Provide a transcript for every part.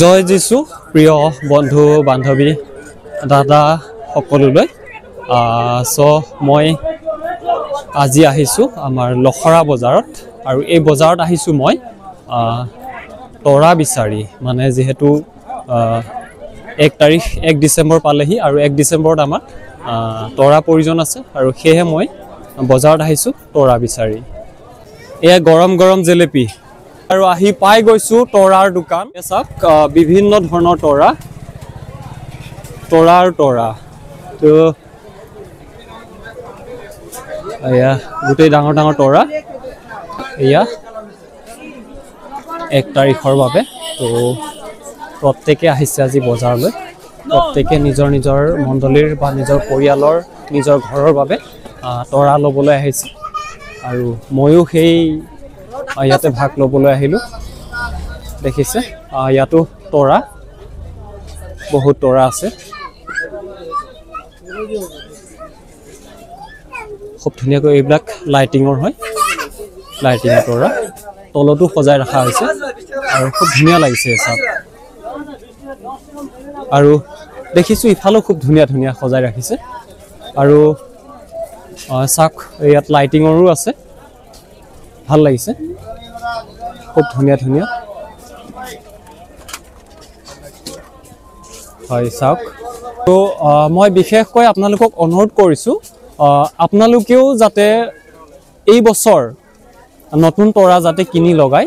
জয় যিশু প্ৰিয় বন্ধু বান্ধৱী দাদা সকলোলৈ মই আজি আহিছো আমাৰ লখৰা বজাৰত আৰু এই বজাৰত আহিছো মই তৰা বিচাৰি মানে যেহেতু 1 ডিচেম্বৰ পালেহি আৰু 1 ডিচেম্বৰত আমাৰ তৰা প্ৰয়োজন আছে আৰু সেয়ে মই বজাৰত আহিছো তৰা বিচাৰি এয়া গৰম গৰম জেলেপি আৰু আহি পাই গৈছো তৰাৰ দোকান চাওক বিভিন্ন ধৰণৰ তৰাৰ তৰা তো এয়া গোটেই ডাঙৰ ডাঙৰ তৰা এয়া 1 তাৰিখৰ বাবে তো প্ৰত্যেকে আহিছে আজি বজাৰলৈ প্ৰত্যেকে নিজৰ নিজৰ মণ্ডলীৰ বা নিজৰ পৰিয়ালৰ নিজৰ ঘৰৰ বাবে তৰা ল'বলৈ আহিছে আৰু ময়ো সেই ইয়াতে ভাগ ল'বলৈ আহিলো দেখিছে ইয়াতো তৰা বহুত তৰা আছে খুব ধুনীয়াকৈ এইবিলাক লাইটিঙৰ হয় লাইটিঙৰ তৰা তলতো সজাই ৰখা হৈছে আৰু খুব ধুনীয়া লাগিছে চাওক আৰু দেখিছো ইফালেও খুব ধুনীয়া ধুনীয়া সজাই ৰাখিছে আৰু চাওক ইয়াত লাইটিঙৰো আছে ভাল লাগিছে খুব ধুনীয়া ধুনীয়া হয় চাওক তো মই বিশেষকৈ আপোনালোকক অনুৰোধ কৰিছো আপোনালোকেও যাতে এই বছৰ নতুন তৰা যাতে কিনি লগাই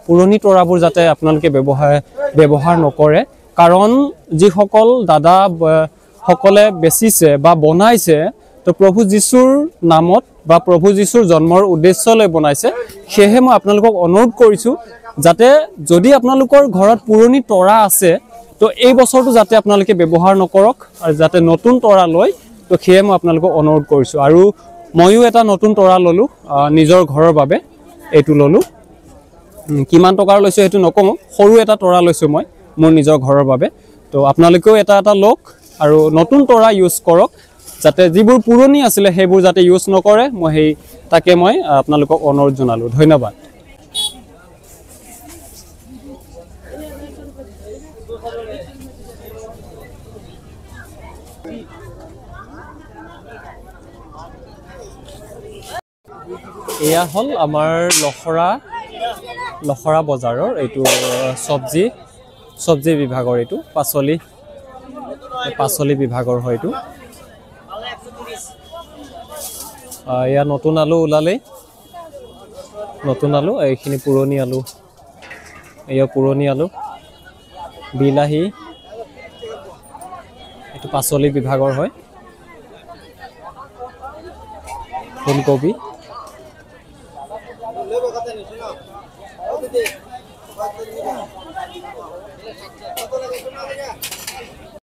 পুৰণি তৰাবোৰ যাতে আপোনালোকে ব্যৱহাৰ নকৰে কাৰণ যিসকল দাদা সকলে বেচিছে বা বনাইছে তো প্ৰভু যীশুৰ নামত বা প্ৰভু যীশুৰ জন্মৰ উদ্দেশ্যলৈ বনাইছে সেয়ে মই আপোনালোকক অনুৰোধ কৰিছো যাতে যদি আপোনালোকৰ ঘৰত পুৰণি তৰা আছে তো এই বছৰটো যাতে আপোনালোকে ব্যৱহাৰ নকৰক আৰু যাতে নতুন তৰা লয় তো সেয়ে মই আপোনালোকক অনুৰোধ কৰিছো আৰু ময়ো এটা নতুন তৰা ললো নিজৰ ঘৰৰ বাবে এইটো ললো কিমান টকাৰ লৈছো সেইটো নকম সৰু এটা তৰা লৈছো মই মোৰ নিজৰ ঘৰৰ বাবে তো আপোনালোকেও এটা লওক আৰু নতুন তৰা ইউজ কৰক যাতে যিবোৰ পুৰণি আছিল সেইবোৰ যাতে ইউজ নকৰে মই তাকে মই আপোনালোকক অনুৰোধ জনালো ধন্যবাদ এয়া হল আমাৰ লখৰা বজাৰৰ এইটো সবজি বিভাগৰ এইটো পাচলি বিভাগৰ হয় এইটো এয়া নতুন আলু ওলালে নতুন আলু এইখিনি পুৰণি আলু এয়া পুৰণি আলু বিলাহী এইটো পাচলি বিভাগৰ হয় ফুলকবি